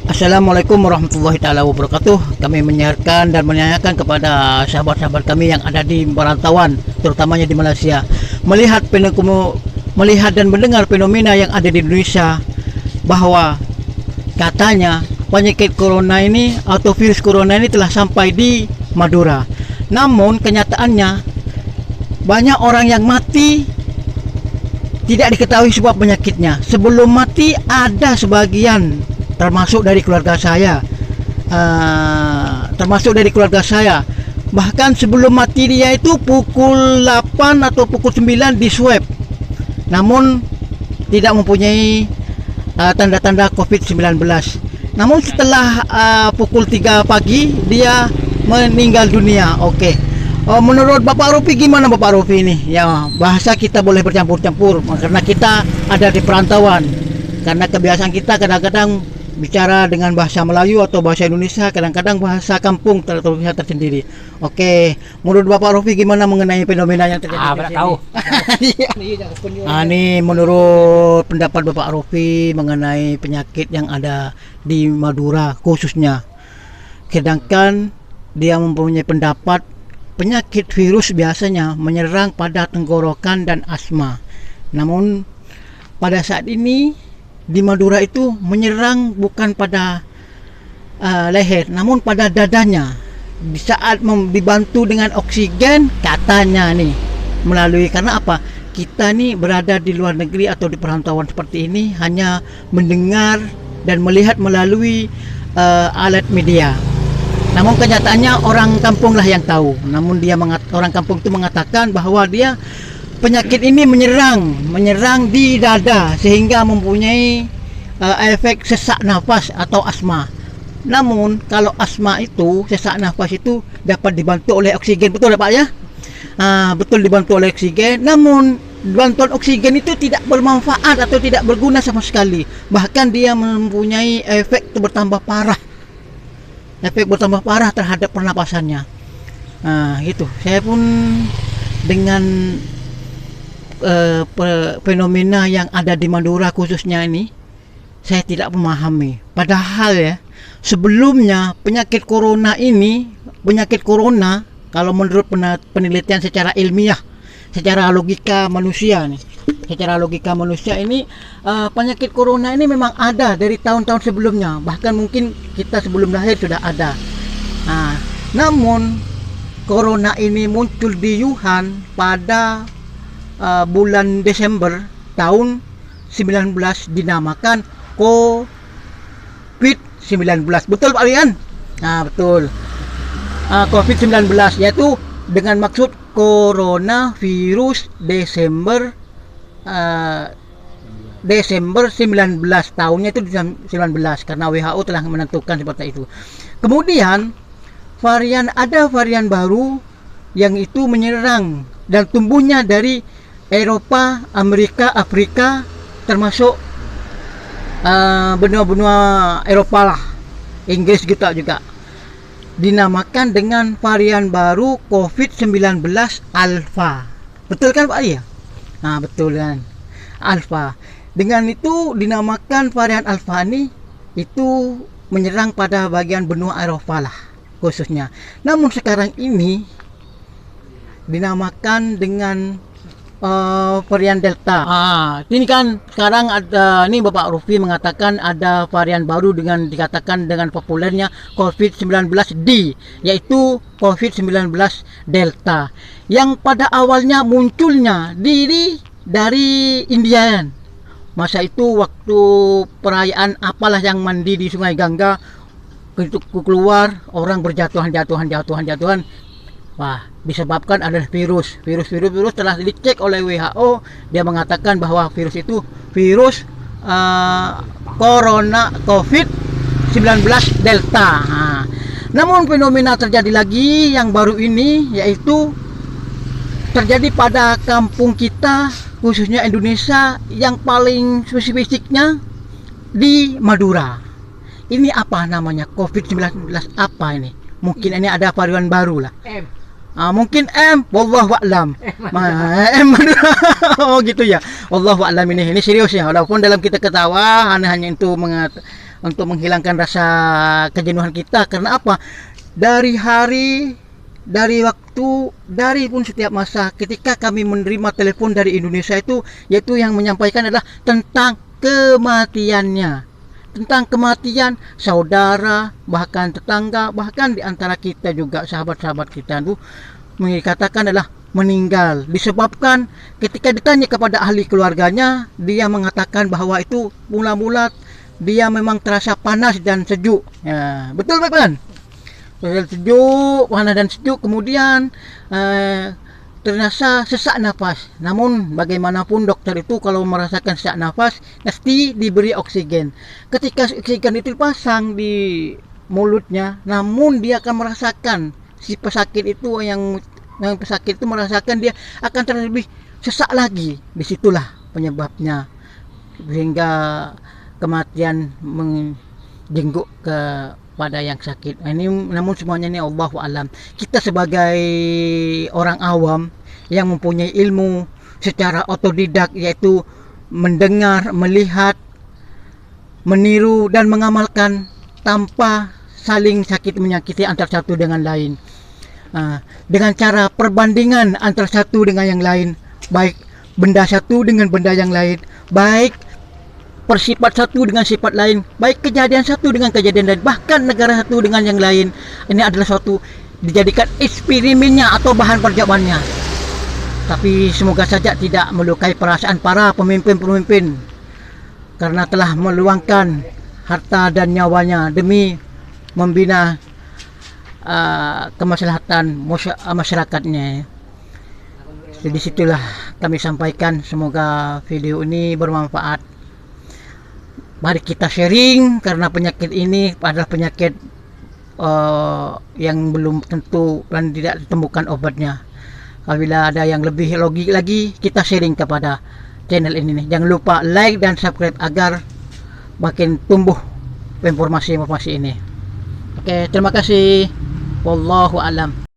Assalamualaikum warahmatullahi taala wabarakatuh. Kami menyiarkan dan menanyakan kepada sahabat-sahabat kami yang ada di perantauan, terutamanya di Malaysia, melihat dan mendengar fenomena yang ada di Indonesia, bahwa katanya penyakit corona ini atau virus corona ini telah sampai di Madura. Namun kenyataannya banyak orang yang mati tidak diketahui sebab penyakitnya. Sebelum mati ada sebagian, termasuk dari keluarga saya, bahkan sebelum mati dia itu pukul 8 atau pukul 9 di swab, namun tidak mempunyai tanda-tanda COVID-19. Namun setelah pukul 3 pagi dia meninggal dunia. Oke. Menurut Bapak Rufi, gimana Bapak Rufi ini? Ya, bahasa kita boleh bercampur-campur karena kita ada di perantauan. Karena kebiasaan kita kadang-kadang bicara dengan bahasa Melayu atau bahasa Indonesia, kadang-kadang bahasa kampung terlihat tersendiri. Oke, menurut Bapak Rufi gimana mengenai fenomena yang terjadi? Tahu. Ini menurut pendapat Bapak Rufi mengenai penyakit yang ada di Madura khususnya. Sedangkan dia mempunyai pendapat penyakit virus biasanya menyerang pada tenggorokan dan asma. Namun pada saat ini di Madura itu menyerang bukan pada leher, namun pada dadanya. Di saat dibantu dengan oksigen, katanya nih melalui, karena apa? Kita nih berada di luar negeri atau di perantauan seperti ini hanya mendengar dan melihat melalui alat media. Namun kenyataannya orang kampung lah yang tahu. Namun orang kampung itu mengatakan bahwa dia penyakit ini menyerang di dada sehingga mempunyai efek sesak nafas atau asma. Namun kalau asma itu, sesak nafas itu dapat dibantu oleh oksigen, betul ya Pak ya? Betul, dibantu oleh oksigen. Namun bantuan oksigen itu tidak bermanfaat atau tidak berguna sama sekali. Bahkan dia mempunyai efek bertambah parah. Efek bertambah parah terhadap pernapasannya. Gitu. Saya pun dengan fenomena yang ada di Madura khususnya ini, saya tidak memahami. Padahal ya, sebelumnya penyakit corona kalau menurut penelitian secara ilmiah, secara logika manusia ini, penyakit corona ini memang ada dari tahun-tahun sebelumnya, bahkan mungkin kita sebelum lahir sudah ada. Namun corona ini muncul di Wuhan pada bulan Desember tahun 19, dinamakan COVID-19. Betul Pak Rian? Betul. COVID-19 yaitu dengan maksud coronavirus Desember 19, tahunnya itu 19 karena WHO telah menentukan seperti itu. Kemudian ada varian baru yang itu menyerang dan tumbuhnya dari Eropa, Amerika, Afrika, termasuk benua-benua Eropa lah, Inggris gitu juga. Dinamakan dengan varian baru COVID-19 Alpha. Betul kan Pak ya? Betul kan, Alpha. Dengan itu dinamakan varian Alpha ini, itu menyerang pada bagian benua Eropa lah khususnya. Namun sekarang ini dinamakan dengan varian Delta. Ini kan sekarang ada, ini Bapak Rufi mengatakan ada varian baru dikatakan dengan populernya COVID-19D, yaitu COVID-19 Delta, yang pada awalnya munculnya dari India. Masa itu waktu perayaan apalah yang mandi di Sungai Gangga, keluar orang berjatuhan. Wah, disebabkan ada virus telah dicek oleh WHO. Dia mengatakan bahwa virus itu virus corona COVID-19 Delta. Namun fenomena terjadi lagi yang baru ini, yaitu terjadi pada kampung kita khususnya Indonesia, yang paling spesifiknya di Madura. Ini apa namanya? COVID-19 apa ini? Mungkin ini ada varian baru lah. Mungkin wallahu a'lam. Oh gitu ya. Wallahu a'lam, ini serius ya. Walaupun dalam kita ketawa hanya itu untuk menghilangkan rasa kejenuhan kita. Karena apa? Dari waktu, dari pun setiap masa ketika kami menerima telepon dari Indonesia itu, yaitu yang menyampaikan adalah tentang kematiannya, tentang kematian saudara, bahkan tetangga, bahkan di antara kita juga sahabat-sahabat kita itu mengatakan adalah meninggal disebabkan ketika ditanya kepada ahli keluarganya, dia mengatakan bahwa itu mula-mula dia memang terasa panas dan sejuk. Ya, betul Pak? Sejuk, panas dan sejuk, kemudian terasa sesak nafas. Namun bagaimanapun dokter itu kalau merasakan sesak nafas mesti diberi oksigen. Ketika oksigen itu dipasang di mulutnya, namun dia akan merasakan, si pesakit itu yang pesakit itu merasakan dia akan terlebih sesak lagi. Disitulah penyebabnya sehingga kematian menjenguk kepada yang sakit. Ini namun semuanya ini Allahu alam. Kita sebagai orang awam yang mempunyai ilmu secara otodidak, yaitu mendengar, melihat, meniru dan mengamalkan tanpa saling sakit menyakiti antara satu dengan lain. Dengan cara perbandingan antara satu dengan yang lain, baik benda satu dengan benda yang lain, baik persifat satu dengan sifat lain, baik kejadian satu dengan kejadian lain, bahkan negara satu dengan yang lain. Ini adalah suatu dijadikan eksperimennya atau bahan perjawabannya. Tapi semoga saja tidak melukai perasaan para pemimpin-pemimpin karena telah meluangkan harta dan nyawanya demi membina kemaslahatan masyarakatnya. Jadi situlah kami sampaikan, semoga video ini bermanfaat. Mari kita sharing, karena penyakit ini adalah penyakit yang belum tentu dan tidak ditemukan obatnya. Apabila ada yang lebih logik lagi, kita sharing kepada channel ini. Jangan lupa like dan subscribe agar makin tumbuh informasi-informasi ini. Oke, terima kasih. Wallahu alam.